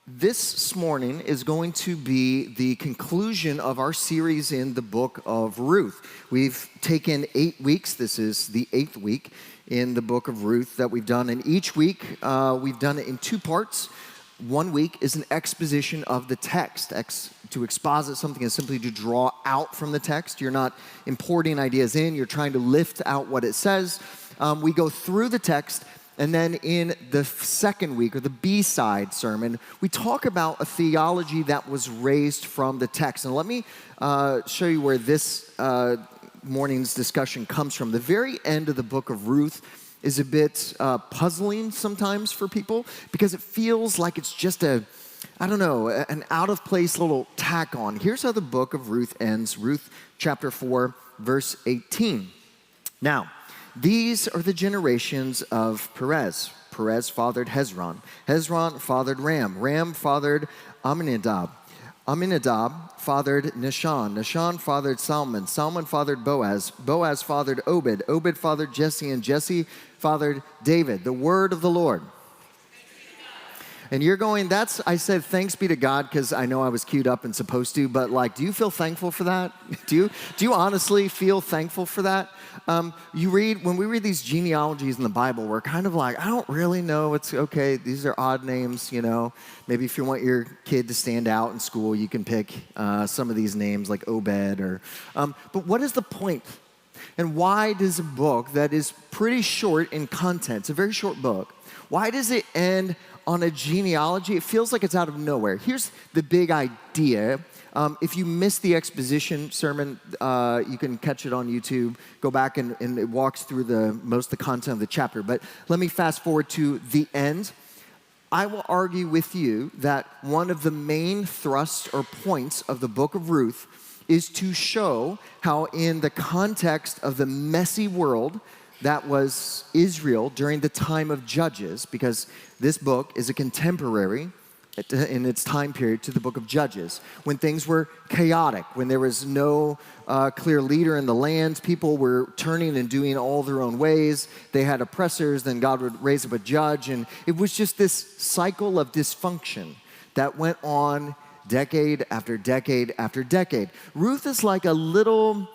This morning is going to be the conclusion of our series in the book of Ruth. We've taken 8 weeks. This is the 8th week in the book of Ruth that we've done. And each week, we've done it in 2 parts. 1 week is an exposition of the text. To exposit something is simply to draw out from the text. You're not importing ideas in. You're trying to lift out what it says. We go through the text. And then in the second week, or the B-side sermon, we talk about a theology that was raised from the text. And let me show you where this morning's discussion comes from. The very end of the book of Ruth is a bit puzzling sometimes for people because it feels like it's just an out-of-place little tack on. Here's how the book of Ruth ends. Ruth chapter 4, verse 18. Now, these are the generations of Perez. Perez fathered Hezron. Hezron fathered Ram. Ram fathered Amminadab. Amminadab fathered Nahshon. Nahshon fathered Salmon. Salmon fathered Boaz. Boaz fathered Obed. Obed fathered Jesse. And Jesse fathered David. The word of the Lord. And you're going, I said thanks be to God because I know I was queued up and supposed to, but do you feel thankful for that? Do you honestly feel thankful for that? When we read these genealogies in the Bible, we're kind of like, I don't really know. It's okay. These are odd names, Maybe if you want your kid to stand out in school, you can pick some of these names like Obed but what is the point? And why does a book that is pretty short in content, it's a very short book, why does it end on a genealogy? It feels like it's out of nowhere. Here's the big idea. If you missed the exposition sermon, you can catch it on YouTube. Go back and it walks through most of the content of the chapter. But let me fast forward to the end. I will argue with you that one of the main thrusts or points of the book of Ruth is to show how in the context of the messy world that was Israel during the time of Judges, because this book is a contemporary in its time period to the book of Judges, when things were chaotic, when there was no clear leader in the land, people were turning and doing all their own ways, they had oppressors, then God would raise up a judge, and it was just this cycle of dysfunction that went on decade after decade after decade. Ruth is like a little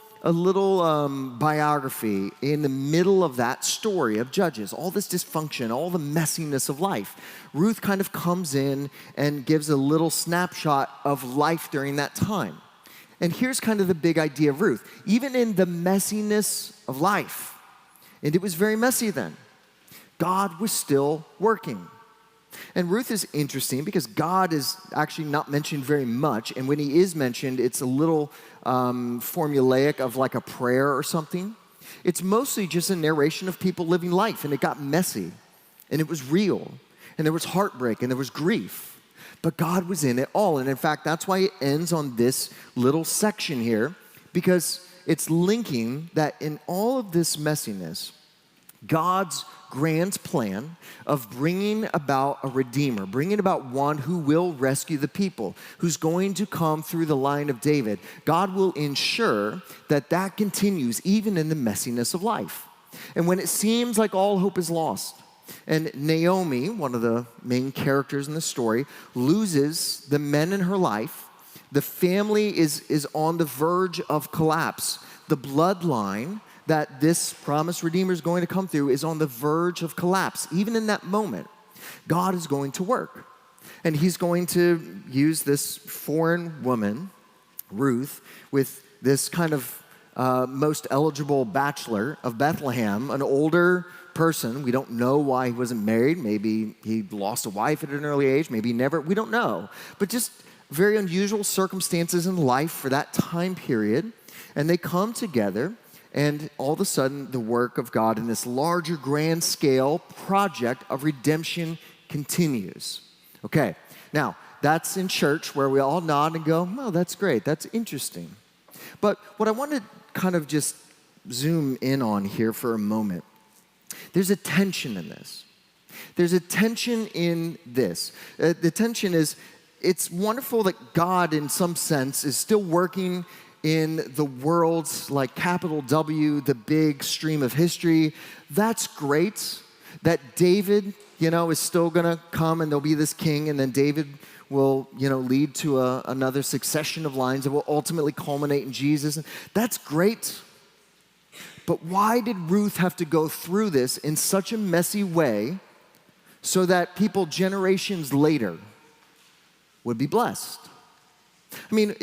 biography in the middle of that story of Judges, all this dysfunction, all the messiness of life. Ruth kind of comes in and gives a little snapshot of life during that time. And here's kind of the big idea of Ruth. Even in the messiness of life, and it was very messy then, God was still working. And Ruth is interesting because God is actually not mentioned very much. And when he is mentioned, it's a little formulaic of like a prayer or something. It's mostly just a narration of people living life. And it got messy. And it was real. And there was heartbreak. And there was grief. But God was in it all. And in fact, that's why it ends on this little section here. Because it's linking that in all of this messiness, God's grand plan of bringing about a redeemer, bringing about one who will rescue the people, who's going to come through the line of David. God will ensure that that continues even in the messiness of life. And when it seems like all hope is lost, and Naomi, one of the main characters in the story, loses the men in her life, the family is on the verge of collapse. The bloodline that this promised Redeemer is going to come through is on the verge of collapse. Even in that moment, God is going to work. And he's going to use this foreign woman, Ruth, with this kind of most eligible bachelor of Bethlehem, an older person. We don't know why he wasn't married. Maybe he lost a wife at an early age. Maybe never. We don't know. But just very unusual circumstances in life for that time period. And they come together. And all of a sudden, the work of God in this larger, grand scale project of redemption continues. Okay, now, that's in church where we all nod and go, oh, that's great, that's interesting. But what I want to kind of just zoom in on here for a moment, there's a tension in this. There's a tension in this. The tension is, it's wonderful that God, in some sense, is still working in the world's like capital W, the big stream of history. That's great that David, is still going to come and there'll be this king, and then David will, lead to another succession of lines that will ultimately culminate in Jesus. And that's great. But why did Ruth have to go through this in such a messy way so that people generations later would be blessed? I mean,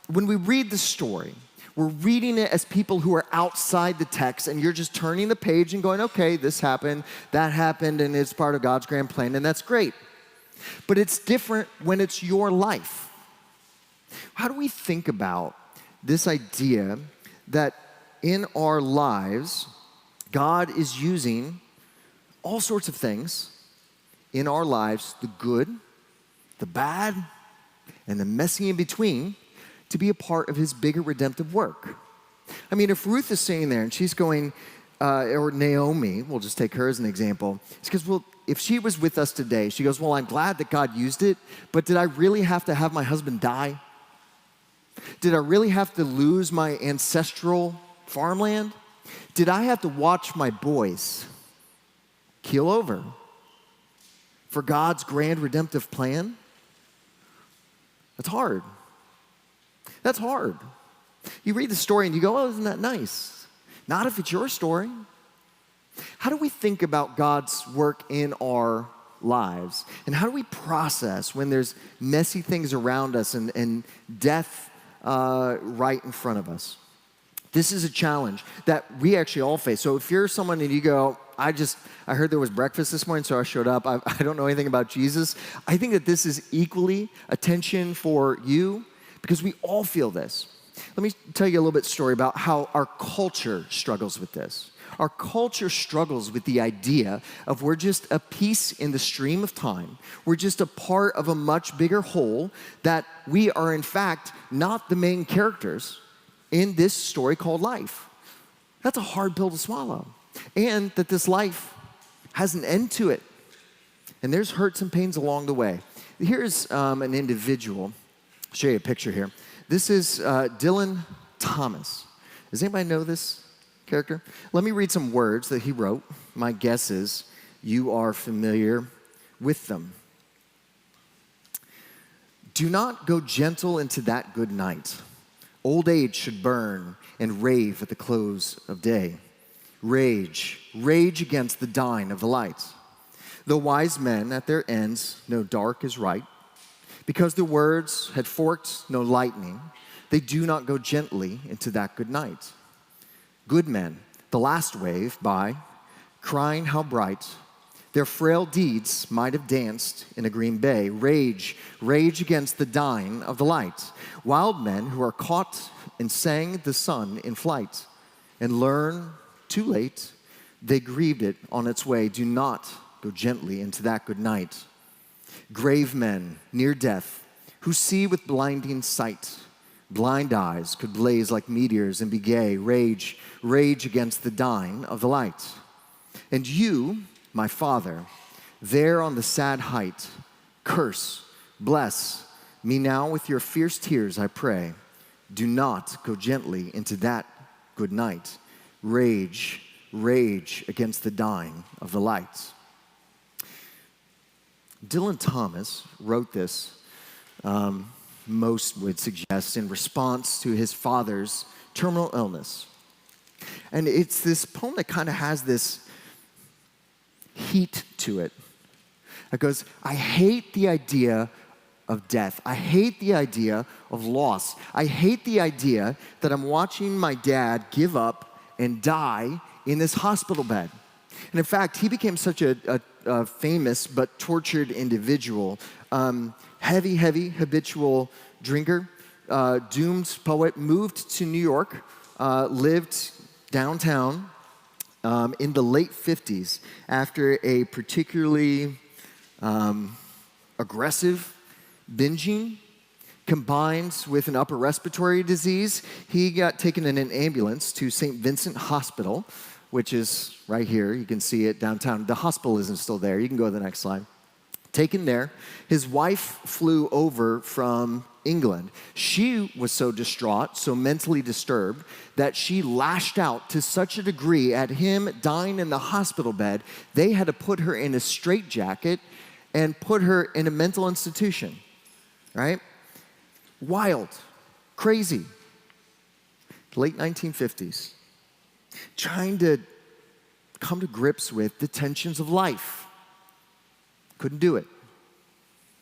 when we read the story, we're reading it as people who are outside the text, and you're just turning the page and going, okay, this happened, that happened, and it's part of God's grand plan, and that's great. But it's different when it's your life. How do we think about this idea that in our lives, God is using all sorts of things in our lives, the good, the bad, and the messy in between, to be a part of his bigger redemptive work? I mean, if Ruth is sitting there and she's going, or Naomi, we'll just take her as an example. She goes, well, if she was with us today, she goes, well, I'm glad that God used it, but did I really have to have my husband die? Did I really have to lose my ancestral farmland? Did I have to watch my boys keel over for God's grand redemptive plan? That's hard. That's hard. You read the story and you go, oh, isn't that nice? Not if it's your story. How do we think about God's work in our lives? And how do we process when there's messy things around us and death right in front of us? This is a challenge that we actually all face. So if you're someone and you go, I heard there was breakfast this morning, so I showed up. I don't know anything about Jesus. I think that this is equally a tension for you, because we all feel this. Let me tell you a little bit story about how our culture struggles with this. Our culture struggles with the idea of we're just a piece in the stream of time. We're just a part of a much bigger whole, that we are in fact not the main characters in this story called life. That's a hard pill to swallow. And that this life has an end to it. And there's hurts and pains along the way. Here's an individual. I'll show you a picture here. This is Dylan Thomas. Does anybody know this character? Let me read some words that he wrote. My guess is you are familiar with them. Do not go gentle into that good night. Old age should burn and rave at the close of day. Rage against the dying of the light. The wise men at their ends know dark is right. Because the words had forked no lightning, they do not go gently into that good night. Good men, the last wave by, crying how bright, their frail deeds might have danced in a green bay. Rage against the dying of the light. Wild men who are caught and sang the sun in flight, and learn too late, they grieved it on its way. Do not go gently into that good night. Grave men near death who see with blinding sight. Blind eyes could blaze like meteors and be gay. Rage against the dying of the light. And you, my Father, there on the sad height, curse, bless me now with your fierce tears, I pray. Do not go gently into that good night. Rage against the dying of the light. Dylan Thomas wrote this, most would suggest, in response to his father's terminal illness. And it's this poem that kind of has this heat to it. It goes, I hate the idea of death. I hate the idea of loss. I hate the idea that I'm watching my dad give up and die in this hospital bed. And in fact, he became such a famous but tortured individual, heavy habitual drinker, doomed poet, moved to New York, lived downtown in the late 50s after a particularly aggressive binging combined with an upper respiratory disease. He got taken in an ambulance to St. Vincent Hospital, which is right here. You can see it downtown. The hospital isn't still there. You can go to the next slide. Taken there. His wife flew over from England. She was so distraught, so mentally disturbed, that she lashed out to such a degree at him dying in the hospital bed, they had to put her in a straitjacket and put her in a mental institution, right? Wild, crazy. Late 1950s, trying to come to grips with the tensions of life. Couldn't do it.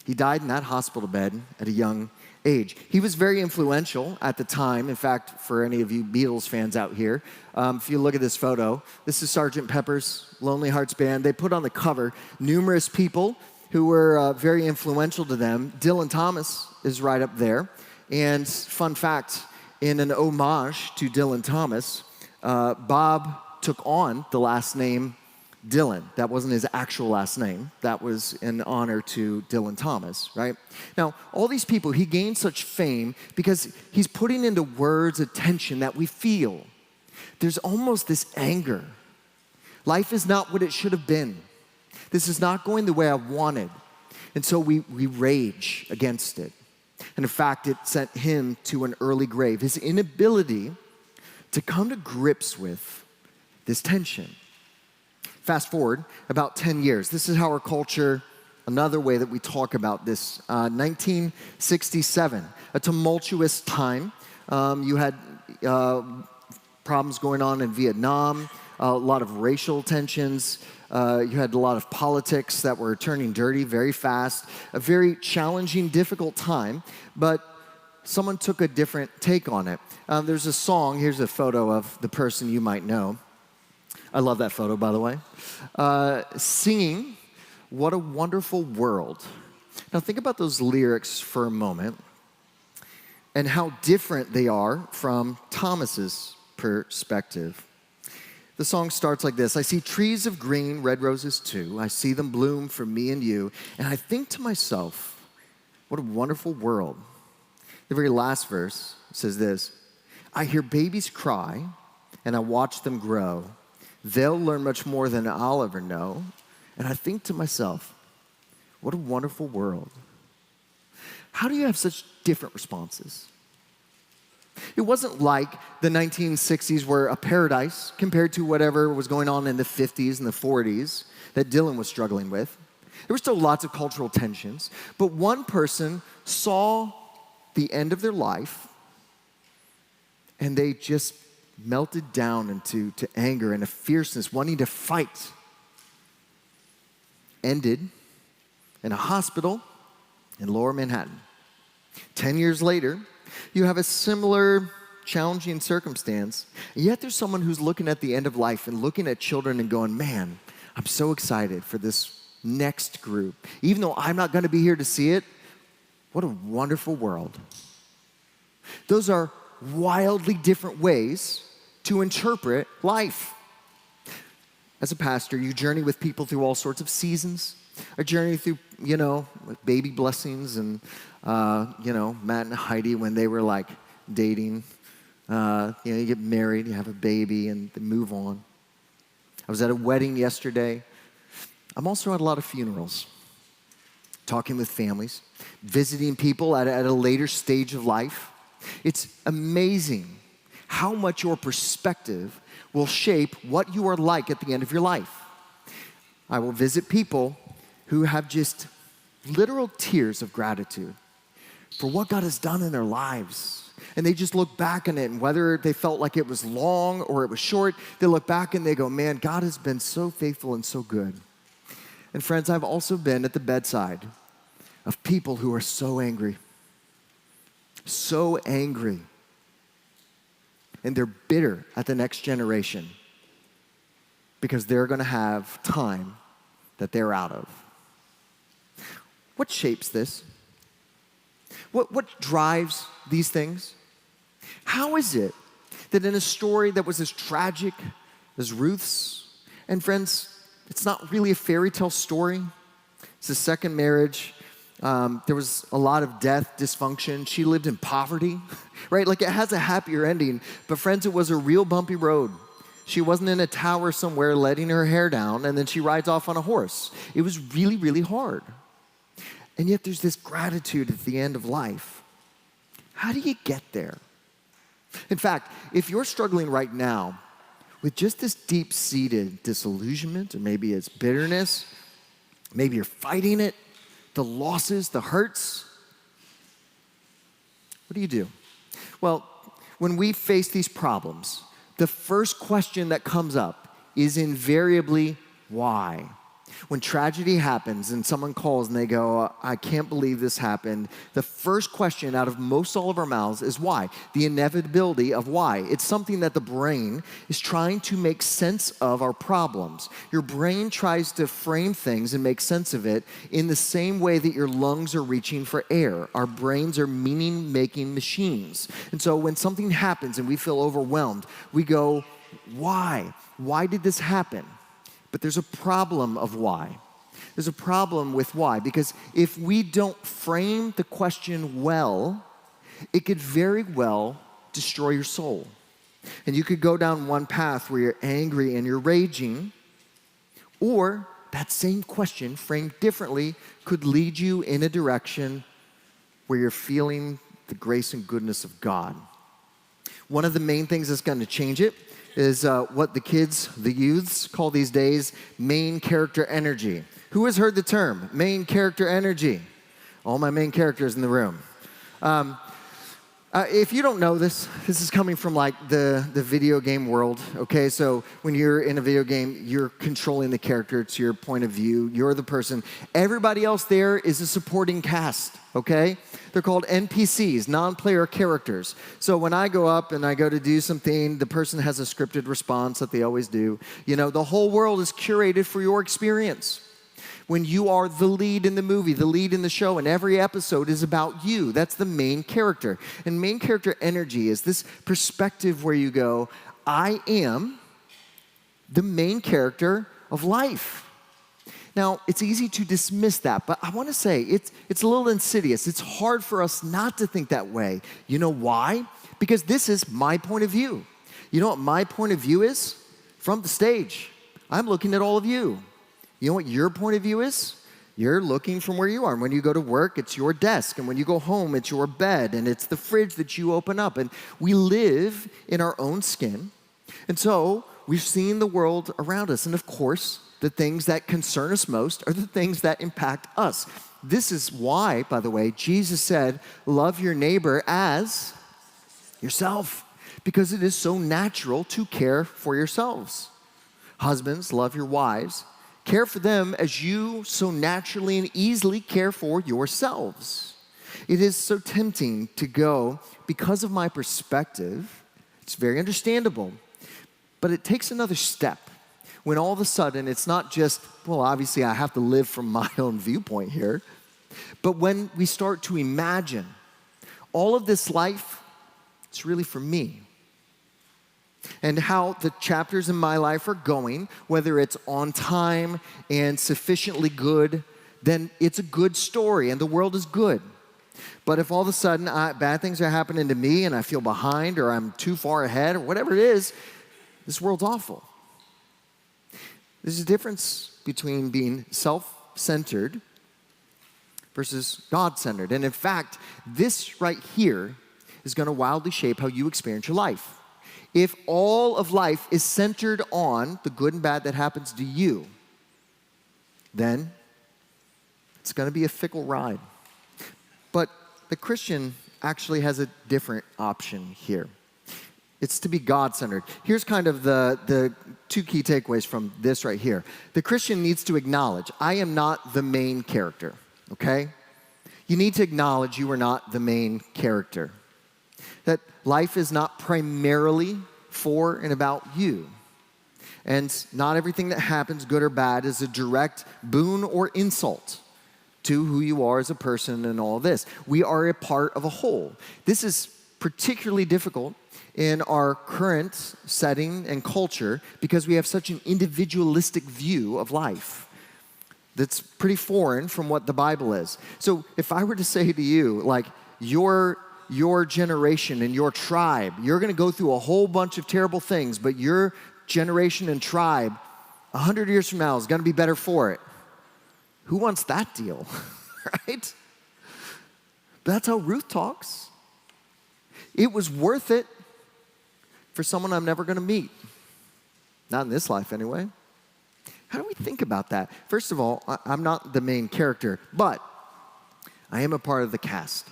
He died in that hospital bed at a young age. He was very influential at the time. In fact, for any of you Beatles fans out here, if you look at this photo, this is Sgt. Pepper's Lonely Hearts Band. They put on the cover numerous people who were very influential to them. Dylan Thomas is right up there. And fun fact, in an homage to Dylan Thomas, Bob took on the last name Dylan. That wasn't his actual last name. That was in honor to Dylan Thomas, right? Now, all these people, he gained such fame because he's putting into words a tension that we feel. There's almost this anger. Life is not what it should have been. This is not going the way I wanted. And so we rage against it. And in fact, it sent him to an early grave. His inability to come to grips with this tension. Fast forward about 10 years. This is how our culture, another way that we talk about this. 1967, a tumultuous time. You had problems going on in Vietnam, a lot of racial tensions. You had a lot of politics that were turning dirty very fast. A very challenging, difficult time, but someone took a different take on it. There's a song. Here's a photo of the person you might know. I love that photo, by the way. Singing, "What a Wonderful World." Now think about those lyrics for a moment and how different they are from Thomas's perspective. The song starts like this: I see trees of green, red roses too. I see them bloom for me and you. And I think to myself, what a wonderful world. The very last verse says this: I hear babies cry and I watch them grow. They'll learn much more than I'll ever know. And I think to myself, what a wonderful world. How do you have such different responses? It wasn't like the 1960s were a paradise compared to whatever was going on in the 50s and the 40s that Dylan was struggling with. There were still lots of cultural tensions, but one person saw the end of their life and they just melted down into anger and a fierceness, wanting to fight. Ended in a hospital in Lower Manhattan. 10 years later, you have a similar challenging circumstance, and yet there's someone who's looking at the end of life and looking at children and going, man, I'm so excited for this next group. Even though I'm not going to be here to see it, what a wonderful world. Those are wildly different ways to interpret life. As a pastor, you journey with people through all sorts of seasons. I journey through, baby blessings and, Matt and Heidi when they were like dating. You get married, you have a baby, and they move on. I was at a wedding yesterday. I'm also at a lot of funerals, talking with families, visiting people at a later stage of life. It's amazing how much your perspective will shape what you are like at the end of your life. I will visit people who have just literal tears of gratitude for what God has done in their lives. And they just look back on it, and whether they felt like it was long or it was short, they look back and they go, man, God has been so faithful and so good. And friends, I've also been at the bedside of people who are so angry. So angry. And they're bitter at the next generation because they're going to have time that they're out of. What shapes this? What drives these things? How is it that in a story that was as tragic as Ruth's, and friends, it's not really a fairy tale story. It's a second marriage. There was a lot of death, dysfunction. She lived in poverty, right? Like it has a happier ending. But friends, it was a real bumpy road. She wasn't in a tower somewhere letting her hair down and then she rides off on a horse. It was really, really hard. And yet there's this gratitude at the end of life. How do you get there? In fact, if you're struggling right now with just this deep-seated disillusionment, or maybe it's bitterness, Maybe you're fighting it, the losses, the hurts. What do you do? Well, when we face these problems, the first question that comes up is invariably why. When tragedy happens and someone calls and they go, I can't believe this happened, the first question out of most all of our mouths is why. The inevitability of why. It's something that the brain is trying to make sense of our problems. Your brain tries to frame things and make sense of it in the same way that your lungs are reaching for air. Our brains are meaning-making machines. And so when something happens and we feel overwhelmed, we go, why? Why did this happen? But there's a problem of why. There's a problem with why, because if we don't frame the question well, it could very well destroy your soul. And you could go down one path where you're angry and you're raging, or that same question framed differently could lead you in a direction where you're feeling the grace and goodness of God. One of the main things that's going to change it is what the kids, the youths, call these days main character energy. Who has heard the term main character energy? All my main characters in the room. If you don't know this is coming from like the video game world, okay? So when you're in a video game, you're controlling the character to your point of view. You're the person. Everybody else there is a supporting cast, okay? They're called NPCs, non-player characters. So when I go up and I go to do something, the person has a scripted response that they always do. You know, the whole world is curated for your experience. When you are the lead in the movie, the lead in the show, and every episode is about you. That's the main character. And main character energy is this perspective where you go, I am the main character of life. Now, it's easy to dismiss that, but I want to say it's a little insidious. It's hard for us not to think that way. You know why? Because this is my point of view. You know what my point of view is? From the stage. I'm looking at all of you. You know what your point of view is? You're looking from where you are. And when you go to work, it's your desk. And when you go home, it's your bed. And it's the fridge that you open up. And we live in our own skin. And so we've seen the world around us. And of course, the things that concern us most are the things that impact us. This is why, by the way, Jesus said, love your neighbor as yourself. Because it is so natural to care for yourselves. Husbands, love your wives. Care for them as you so naturally and easily care for yourselves. It is so tempting to go, because of my perspective, it's very understandable, but it takes another step. When all of a sudden, it's not just, well, obviously I have to live from my own viewpoint here, but when we start to imagine all of this life, it's really for me. And how the chapters in my life are going, whether it's on time and sufficiently good, then it's a good story and the world is good. But if all of a sudden bad things are happening to me and I feel behind or I'm too far ahead or whatever it is, this world's awful. There's a difference between being self-centered versus God-centered. And in fact, this right here is going to wildly shape how you experience your life. If all of life is centered on the good and bad that happens to you, then it's going to be a fickle ride. But the Christian actually has a different option here. It's to be God-centered. Here's kind of the two key takeaways from this right here. The Christian needs to acknowledge, I am not the main character, okay? You need to acknowledge you are not the main character. That life is not primarily for and about you. And not everything that happens, good or bad, is a direct boon or insult to who you are as a person and all this. We are a part of a whole. This is particularly difficult in our current setting and culture because we have such an individualistic view of life that's pretty foreign from what the Bible is. So if I were to say to you, like, your generation and your tribe, you're going to go through a whole bunch of terrible things, but your generation and tribe, 100 years from now, is going to be better for it. Who wants that deal, right? But that's how Ruth talks. It was worth it for someone I'm never going to meet. Not in this life, anyway. How do we think about that? First of all, I'm not the main character, but I am a part of the cast.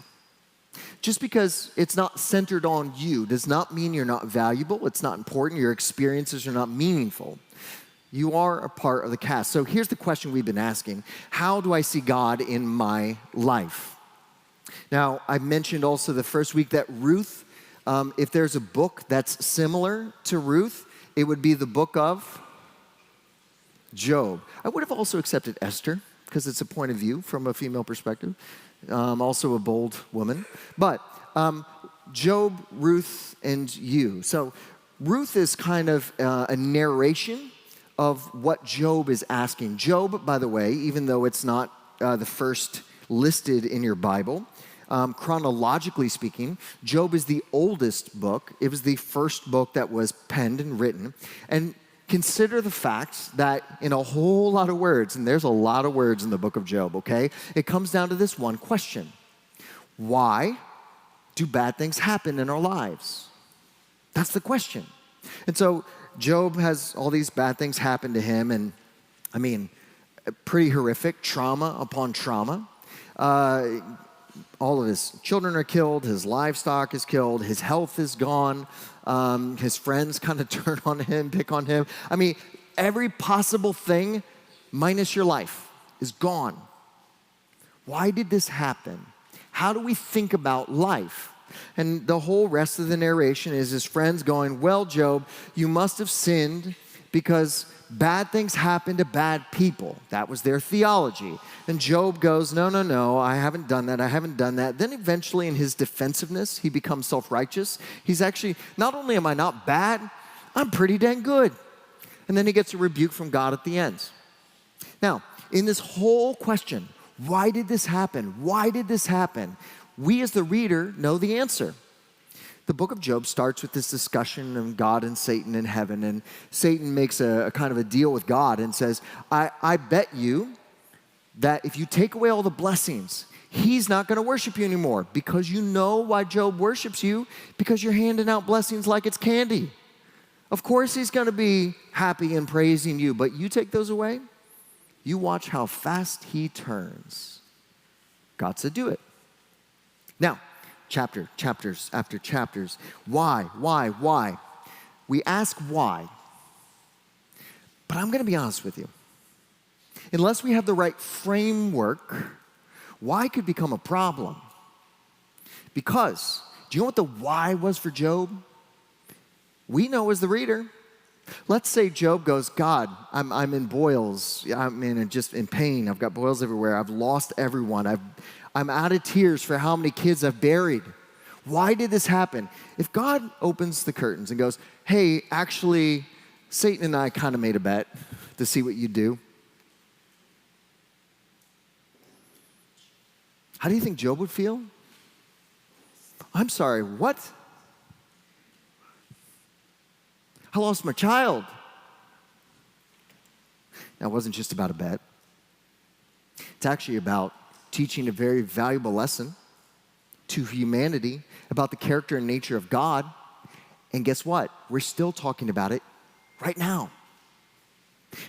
Just because it's not centered on you does not mean you're not valuable. It's not important. Your experiences are not meaningful. You are a part of the cast. So here's the question we've been asking. How do I see God in my life? Now, I mentioned also the first week that Ruth, if there's a book that's similar to Ruth, it would be the book of Job. I would have also accepted Esther because it's a point of view from a female perspective. Also a bold woman. But Job, Ruth, and you. So Ruth is kind of a narration of what Job is asking. Job, by the way, even though it's not the first listed in your Bible, chronologically speaking, Job is the oldest book. It was the first book that was penned and written. And consider the fact that in a whole lot of words, and there's a lot of words in the book of Job, okay? It comes down to this one question. Why do bad things happen in our lives? That's the question. And so Job has all these bad things happen to him, and I mean, pretty horrific, trauma upon trauma. All of his children are killed, his livestock is killed, his health is gone, his friends kind of turn on him, pick on him. I mean, every possible thing minus your life is gone. Why did this happen? How do we think about life? And the whole rest of the narration is his friends going, well, Job, you must have sinned because bad things happen to bad people. That was their theology. And Job goes, no, I haven't done that. Then eventually in his defensiveness, he becomes self-righteous. He's actually, not only am I not bad, I'm pretty dang good. And then he gets a rebuke from God at the end. Now, in this whole question, why did this happen? We as the reader know the answer. The book of Job starts with this discussion of God and Satan in heaven, and Satan makes a kind of a deal with God and says, I bet you that if you take away all the blessings, he's not going to worship you anymore, because you know why Job worships you, because you're handing out blessings like it's candy. Of course he's going to be happy and praising you, but you take those away, you watch how fast he turns. God said, do it. Now, chapters after chapters. Why? We ask why. But I'm going to be honest with you. Unless we have the right framework, why could become a problem. Because, do you know what the why was for Job? We know as the reader. Let's say Job goes, God, I'm in boils. I'm just in pain. I've got boils everywhere. I've lost everyone. I'm out of tears for how many kids I've buried. Why did this happen? If God opens the curtains and goes, hey, actually, Satan and I kind of made a bet to see what you do. How do you think Job would feel? I'm sorry, what? I lost my child. Now, it wasn't just about a bet. It's actually about teaching a very valuable lesson to humanity about the character and nature of God. And guess what? We're still talking about it right now.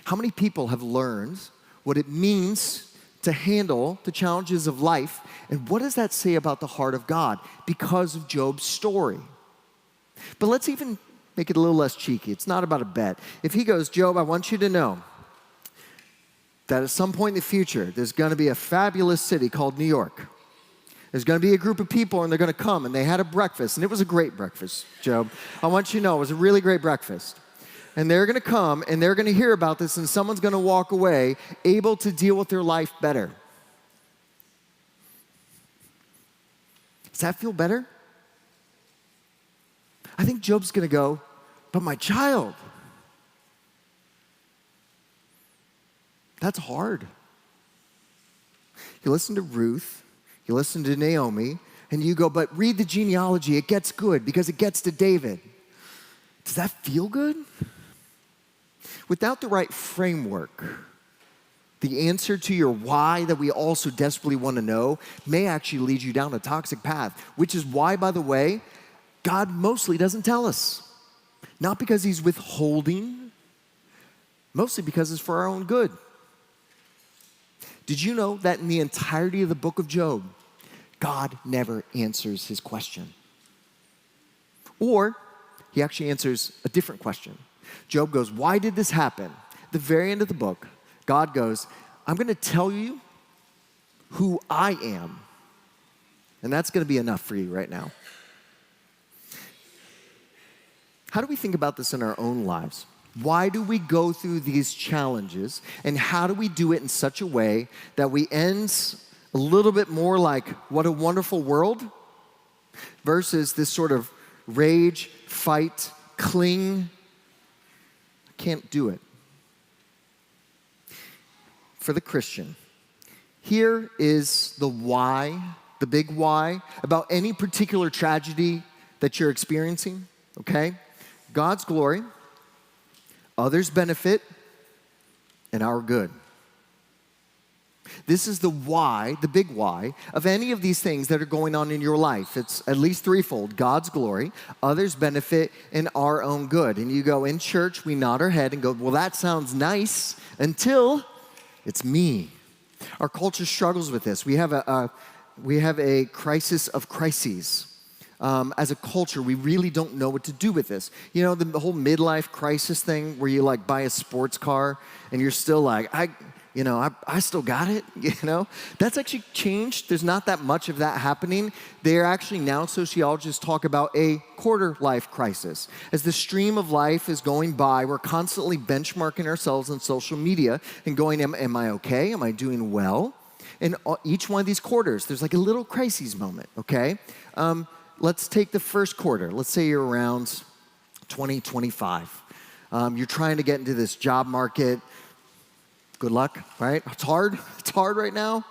How many people have learned what it means to handle the challenges of life? And what does that say about the heart of God because of Job's story? But let's even make it a little less cheeky. It's not about a bet. If he goes, Job, I want you to know that at some point in the future, there's going to be a fabulous city called New York. There's going to be a group of people, and they're going to come, and they had a breakfast, and it was a great breakfast, Job. I want you to know it was a really great breakfast. And they're going to come, and they're going to hear about this, and someone's going to walk away able to deal with their life better. Does that feel better? I think Job's going to go, but my child. That's hard. You listen to Ruth, you listen to Naomi, and you go, but read the genealogy, it gets good because it gets to David. Does that feel good? Without the right framework, the answer to your why that we also desperately want to know may actually lead you down a toxic path, which is why, by the way, God mostly doesn't tell us. Not because he's withholding, mostly because it's for our own good. Did you know that in the entirety of the book of Job, God never answers his question? Or he actually answers a different question. Job goes, why did this happen? At the very end of the book, God goes, I'm going to tell you who I am. And that's going to be enough for you right now. How do we think about this in our own lives? Why do we go through these challenges? And how do we do it in such a way that we end a little bit more like what a wonderful world versus this sort of rage, fight, cling? I can't do it. For the Christian, here is the why, the big why, about any particular tragedy that you're experiencing, okay? God's glory, others' benefit, and our good. This is the why, the big why, of any of these things that are going on in your life. It's at least threefold: God's glory, others' benefit, and our own good. And you go, in church, we nod our head and go, well, that sounds nice until it's me. Our culture struggles with this. We have a crisis of crises. As a culture, we really don't know what to do with this. You know, the whole midlife crisis thing where you like buy a sports car and you're still like, I still got it, you know? That's actually changed. There's not that much of that happening. They're actually now, sociologists talk about a quarter life crisis. As the stream of life is going by, we're constantly benchmarking ourselves on social media and going, am I okay? Am I doing well? And each one of these quarters, there's like a little crisis moment, okay? Let's take the first quarter. Let's say you're around 20, 25. You're trying to get into this job market. Good luck, right? It's hard. It's hard right now.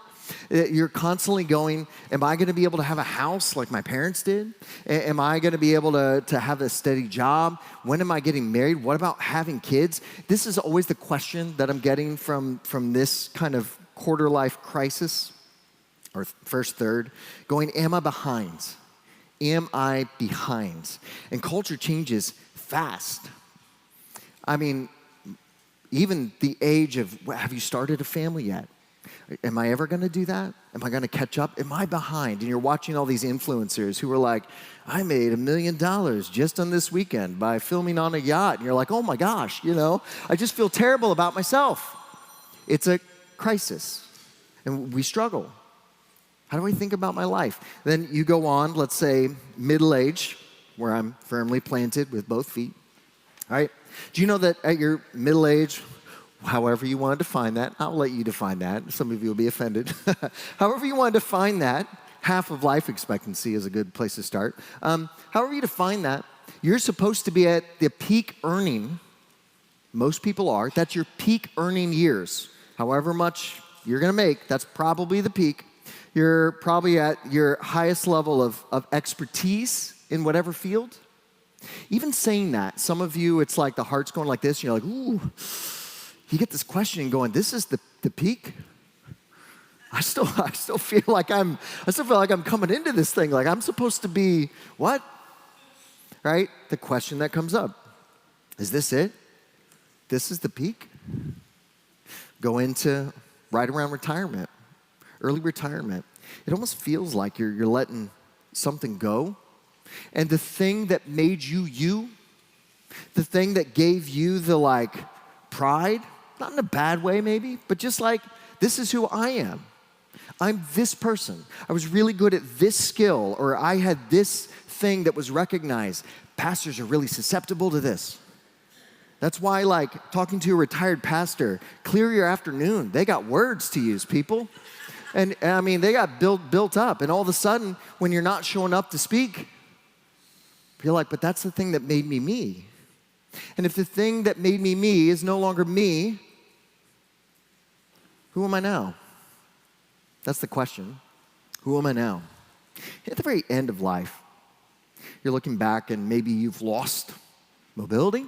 You're constantly going, am I going to be able to have a house like my parents did? Am I going to be able to have a steady job? When am I getting married? What about having kids? This is always the question that I'm getting from this kind of quarter life crisis, or first third, going, am I behind? Am I behind? And culture changes fast. I mean, even the age of, have you started a family yet? Am I ever going to do that? Am I going to catch up? Am I behind? And you're watching all these influencers who are like, I made $1 million just on this weekend by filming on a yacht. And you're like, oh my gosh, I just feel terrible about myself. It's a crisis. And we struggle. How do I think about my life? Then you go on, let's say middle age, where I'm firmly planted with both feet. All right? Do you know that at your middle age, however you want to define that, I'll let you define that. Some of you will be offended. However you want to define that, half of life expectancy is a good place to start. However you define that, you're supposed to be at the peak earning. Most people are. That's your peak earning years. However much you're going to make, that's probably the peak. You're probably at your highest level of expertise in whatever field. Even saying that, some of you, it's like the heart's going like this, and you're like, ooh. You get this question going, this is the peak? I still feel like I'm coming into this thing like I'm supposed to be what? Right? The question that comes up. Is this it? This is the peak? Go into right around retirement, early retirement. It almost feels like you're letting something go. And the thing that made you, the thing that gave you the pride, not in a bad way maybe, but just like, this is who I am. I'm this person. I was really good at this skill, or I had this thing that was recognized. Pastors are really susceptible to this. That's why talking to a retired pastor, clear your afternoon. They got words to use, people. And I mean, they got built up. And all of a sudden, when you're not showing up to speak, you're like, but that's the thing that made me me. And if the thing that made me me is no longer me, who am I now? That's the question. Who am I now? At the very end of life, you're looking back and maybe you've lost mobility.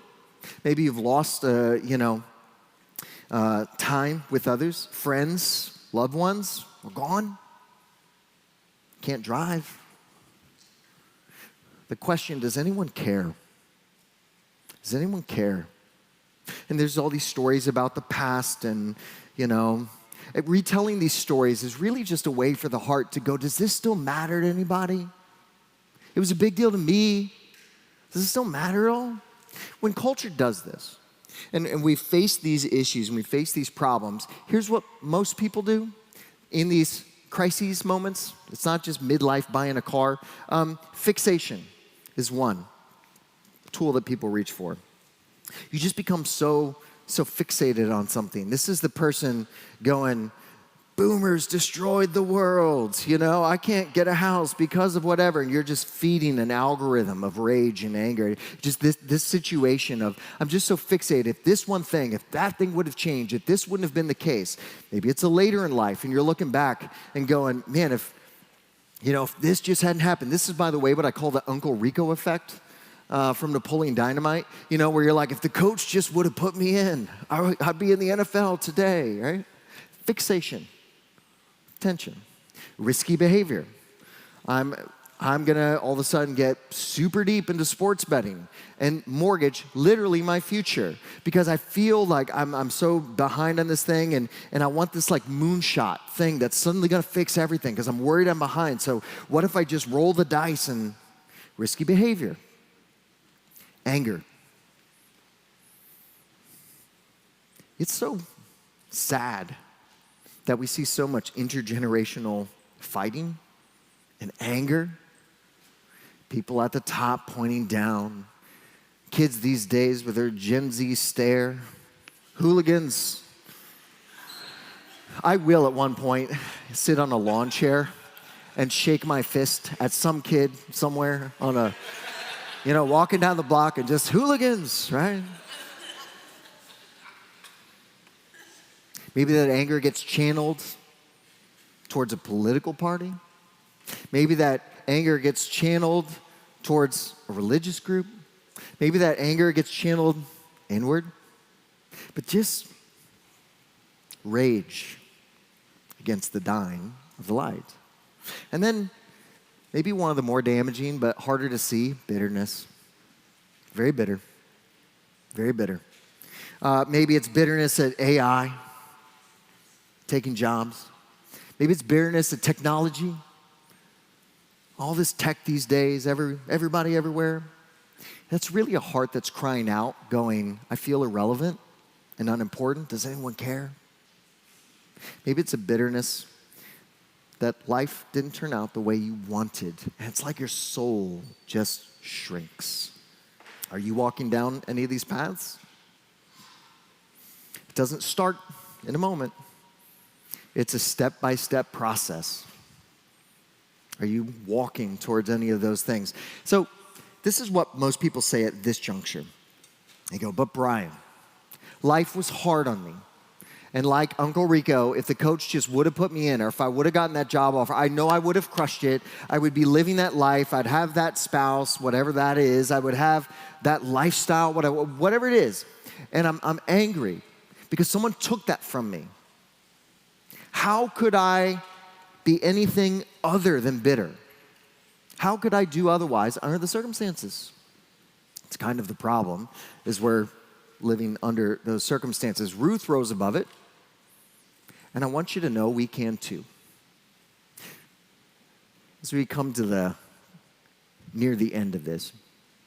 Maybe you've lost, time with others, friends, loved ones are gone. Can't drive. The question, does anyone care? Does anyone care? And there's all these stories about the past and, retelling these stories is really just a way for the heart to go, does this still matter to anybody? It was a big deal to me. Does it still matter at all? When culture does this, and we face these issues and we face these problems, here's what most people do in these crises moments. It's not just midlife buying a car. Fixation is one tool that people reach for. You just become so fixated on something. This is the person going, boomers destroyed the world. I can't get a house because of whatever. And you're just feeding an algorithm of rage and anger. Just this situation of, I'm just so fixated. If this one thing, if that thing would have changed, if this wouldn't have been the case, maybe it's a later in life and you're looking back and going, man, if this just hadn't happened. This is, by the way, what I call the Uncle Rico effect. From Napoleon Dynamite, where you're like, if the coach just would have put me in, I'd be in the NFL today, right? Fixation, tension, risky behavior. I'm gonna all of a sudden get super deep into sports betting and mortgage literally my future because I feel like I'm so behind on this thing and I want this like moonshot thing that's suddenly gonna fix everything because I'm worried I'm behind. So what if I just roll the dice and risky behavior? Anger. It's so sad that we see so much intergenerational fighting and anger. People at the top pointing down. Kids these days with their Gen Z stare. Hooligans. I will at one point sit on a lawn chair and shake my fist at some kid somewhere on a walking down the block and just hooligans, right? Maybe that anger gets channeled towards a political party. Maybe that anger gets channeled towards a religious group. Maybe that anger gets channeled inward. But just rage against the dying of the light. And then maybe one of the more damaging but harder to see, bitterness. Very bitter. Very bitter. Maybe it's bitterness at AI, taking jobs. Maybe it's bitterness at technology. All this tech these days, everybody everywhere. That's really a heart that's crying out, going, I feel irrelevant and unimportant. Does anyone care? Maybe it's a bitterness that life didn't turn out the way you wanted. And it's like your soul just shrinks. Are you walking down any of these paths? It doesn't start in a moment. It's a step-by-step process. Are you walking towards any of those things? So this is what most people say at this juncture. They go, but Brian, life was hard on me. And like Uncle Rico, if the coach just would have put me in, or if I would have gotten that job offer, I know I would have crushed it. I would be living that life. I'd have that spouse, whatever that is. I would have that lifestyle, whatever it is. And I'm angry because someone took that from me. How could I be anything other than bitter? How could I do otherwise under the circumstances? It's kind of the problem, is we're living under those circumstances. Ruth rose above it. And I want you to know we can too. As we come to near the end of this,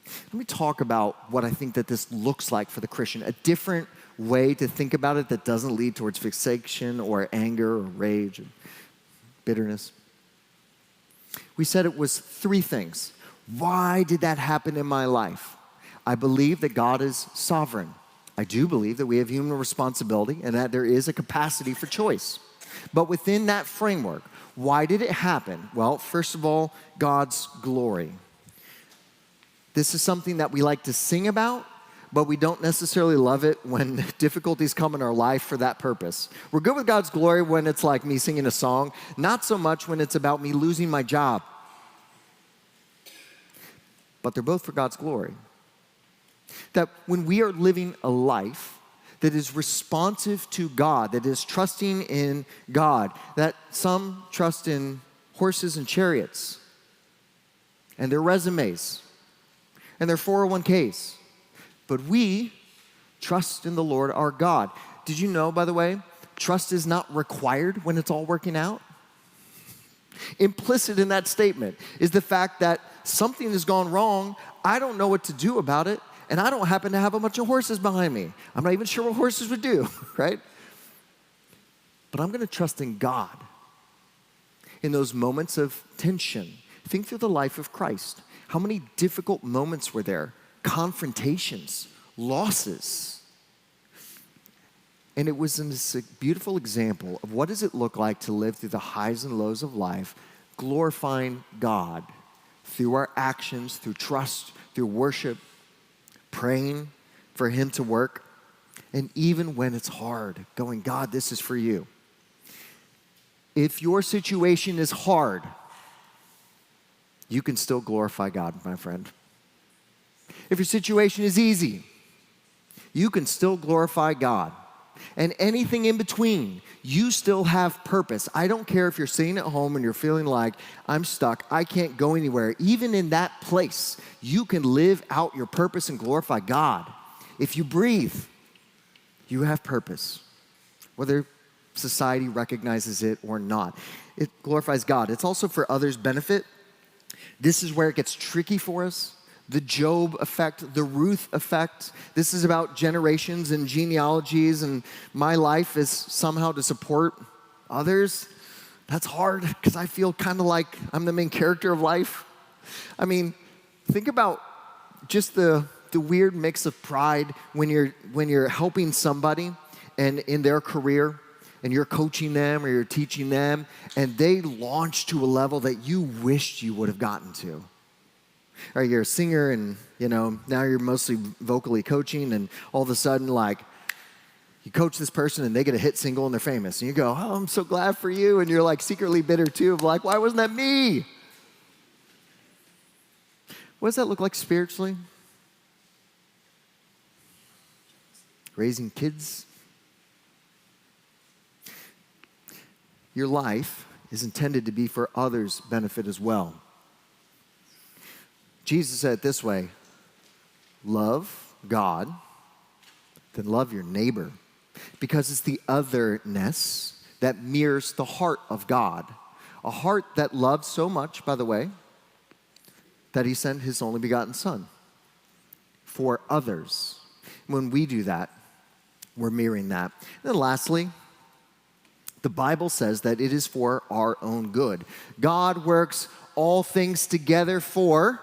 let me talk about what I think that this looks like for the Christian, a different way to think about it that doesn't lead towards fixation or anger or rage or bitterness. We said it was three things. Why did that happen in my life? I believe that God is sovereign. I do believe that we have human responsibility and that there is a capacity for choice. But within that framework, why did it happen? Well, first of all, God's glory. This is something that we like to sing about, but we don't necessarily love it when difficulties come in our life for that purpose. We're good with God's glory when it's like me singing a song, not so much when it's about me losing my job. But they're both for God's glory. That when we are living a life that is responsive to God, that is trusting in God, that some trust in horses and chariots and their resumes and their 401ks, but we Trust in the Lord our God. Did you know, by the way, trust is not required when it's all working out? Implicit in that statement is the fact that something has gone wrong, I don't know what to do about it, and I don't happen to have a bunch of horses behind me. I'm not even sure what horses would do, right? But I'm going to trust in God. In those moments of tension, think through the life of Christ. How many difficult moments were there? Confrontations, losses. And it was a beautiful example of what does it look like to live through the highs and lows of life, glorifying God through our actions, through trust, through worship, praying for Him to work. And even when it's hard, going, God, this is for you. If your situation is hard, you can still glorify God, my friend. If your situation is easy, you can still glorify God. And anything in between, you still have purpose. I don't care if you're sitting at home and you're feeling like, I'm stuck, I can't go anywhere. Even in that place, you can live out your purpose and glorify God. If you breathe, you have purpose. Whether society recognizes it or not, it glorifies God. It's also for others' benefit. This is where it gets tricky for us. The Job effect, the Ruth effect. This is about generations and genealogies, and my life is somehow to support others. That's hard because I feel kind of like I'm the main character of life. I mean, think about just the weird mix of pride when you're helping somebody and in their career, and you're coaching them or you're teaching them, and they launch to a level that you wished you would have gotten to. Or you're a singer and, now you're mostly vocally coaching, and all of a sudden, like, you coach this person and they get a hit single and they're famous. And you go, oh, I'm so glad for you. And you're like secretly bitter too of like, why wasn't that me? What does that look like spiritually? Raising kids. Your life is intended to be for others' benefit as well. Jesus said it this way, love God, then love your neighbor, because it's the otherness that mirrors the heart of God. A heart that loved so much, by the way, that He sent His only begotten Son for others. When we do that, we're mirroring that. And then lastly, the Bible says that it is for our own good. God works all things together for.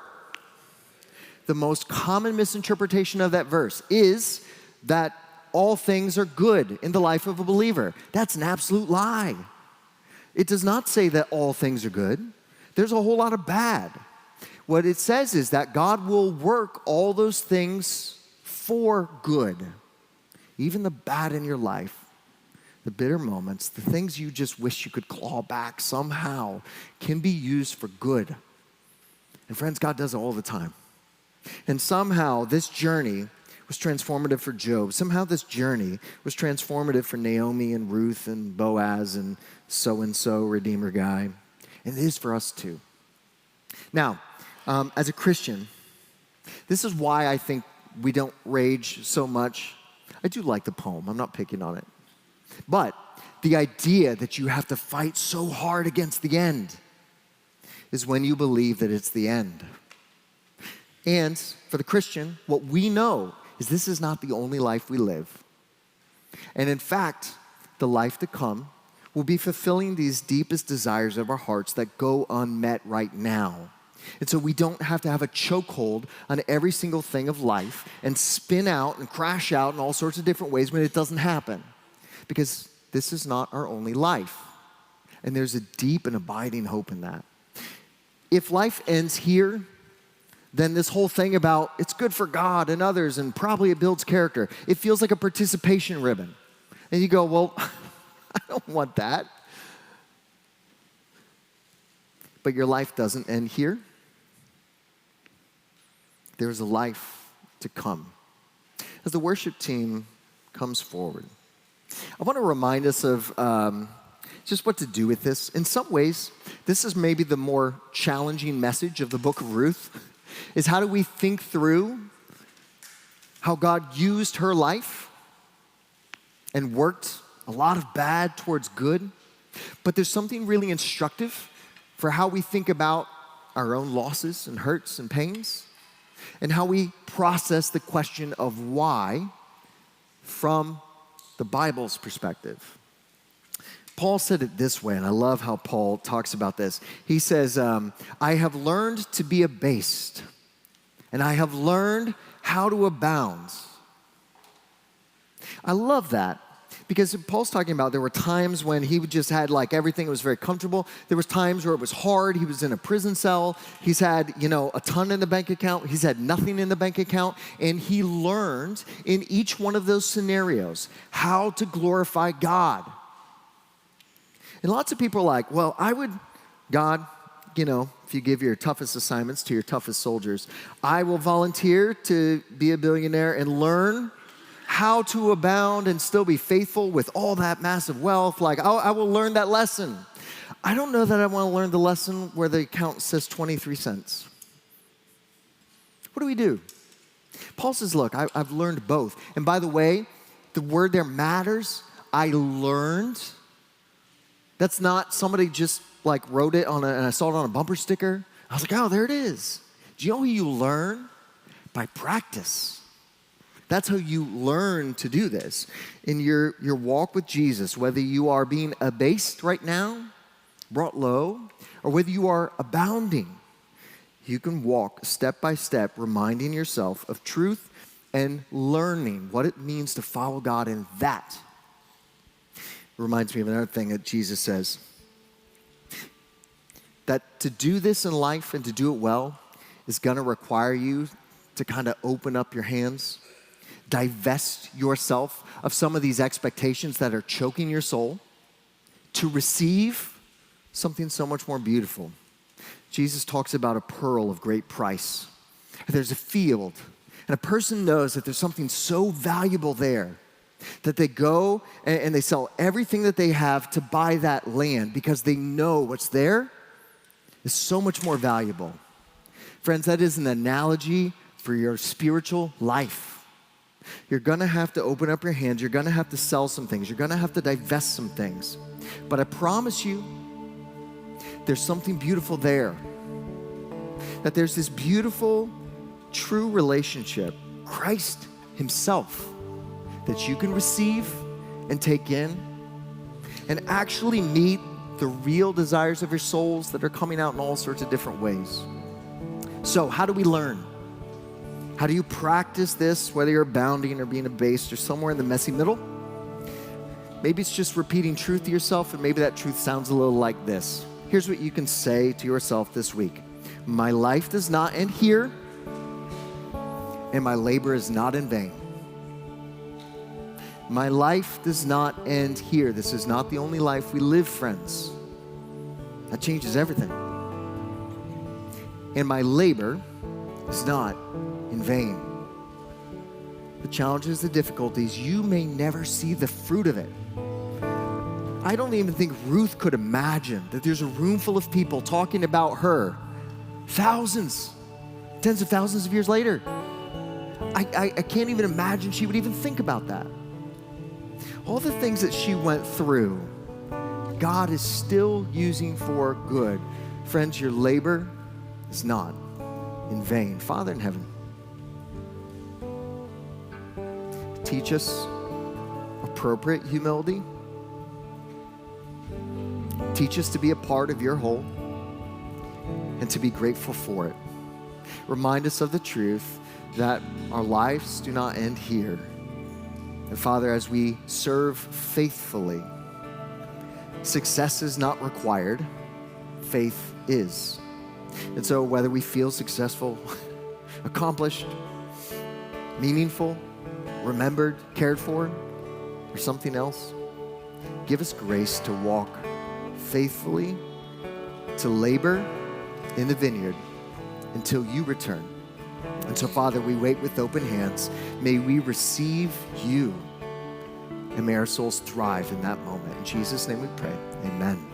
The most common misinterpretation of that verse is that all things are good in the life of a believer. That's an absolute lie. It does not say that all things are good. There's a whole lot of bad. What it says is that God will work all those things for good. Even the bad in your life, the bitter moments, the things you just wish you could claw back somehow can be used for good. And friends, God does it all the time. And somehow this journey was transformative for Job. Somehow this journey was transformative for Naomi and Ruth and Boaz and so-and-so Redeemer guy. And it is for us too. Now, as a Christian, this is why I think we don't rage so much. I do like the poem. I'm not picking on it. But the idea that you have to fight so hard against the end is when you believe that it's the end. And for the Christian, what we know is this is not the only life we live. And in fact, the life to come will be fulfilling these deepest desires of our hearts that go unmet right now. And so we don't have to have a chokehold on every single thing of life and spin out and crash out in all sorts of different ways when it doesn't happen. Because this is not our only life. And there's a deep and abiding hope in that. If life ends here, then this whole thing about it's good for God and others and probably it builds character, it feels like a participation ribbon. And you go, well, I don't want that. But your life doesn't end here. There's a life to come. As the worship team comes forward, I want to remind us of just what to do with this. In some ways, this is maybe the more challenging message of the book of Ruth, is how do we think through how God used her life and worked a lot of bad towards good. But there's something really instructive for how we think about our own losses and hurts and pains, and how we process the question of why from the Bible's perspective. Paul said it this way, and I love how Paul talks about this. He says, I have learned to be abased, and I have learned how to abound. I love that. Because Paul's talking about there were times when he just had like everything was very comfortable. There was times where it was hard. He was in a prison cell. He's had, a ton in the bank account. He's had nothing in the bank account. And he learned in each one of those scenarios how to glorify God. And lots of people are like, well, God, if you give your toughest assignments to your toughest soldiers, I will volunteer to be a billionaire and learn how to abound and still be faithful with all that massive wealth. Like, I will learn that lesson. I don't know that I want to learn the lesson where the account says 23 cents. What do we do? Paul says, look, I've learned both. And by the way, the word there matters. I learned. That's not somebody just like wrote it and I saw it on a bumper sticker. I was like, oh, there it is. Do you know how you learn? By practice. That's how you learn to do this. In your walk with Jesus, whether you are being abased right now, brought low, or whether you are abounding, you can walk step by step, reminding yourself of truth and learning what it means to follow God in that. It reminds me of another thing that Jesus says, that to do this in life and to do it well is going to require you to kind of open up your hands, divest yourself of some of these expectations that are choking your soul to receive something so much more beautiful. Jesus talks about a pearl of great price. There's a field, and a person knows that there's something so valuable there that they go and they sell everything that they have to buy that land because they know what's there is so much more valuable. Friends, that is an analogy for your spiritual life. You're going to have to open up your hands. You're going to have to sell some things. You're going to have to divest some things. But I promise you, there's something beautiful there. That there's this beautiful, true relationship, Christ himself, that you can receive and take in and actually meet the real desires of your souls that are coming out in all sorts of different ways. So how do we learn? How do you practice this, whether you're abounding or being abased or somewhere in the messy middle? Maybe it's just repeating truth to yourself, and maybe that truth sounds a little like this. Here's what you can say to yourself this week. My life does not end here, and my labor is not in vain. My life does not end here. This is not the only life we live, friends. That changes everything. And my labor is not in vain. The challenges, the difficulties, you may never see the fruit of it. I don't even think Ruth could imagine that there's a room full of people talking about her thousands, tens of thousands of years later. I can't even imagine she would even think about that. All the things that she went through, God is still using for good. Friends, your labor is not in vain. Father in heaven, teach us appropriate humility. Teach us to be a part of your whole and to be grateful for it. Remind us of the truth that our lives do not end here. And Father, as we serve faithfully, success is not required, faith is. And so whether we feel successful, accomplished, meaningful, remembered, cared for, or something else, give us grace to walk faithfully, to labor in the vineyard until you return. And so, Father, we wait with open hands. May we receive you, and may our souls thrive in that moment. In Jesus' name we pray. Amen.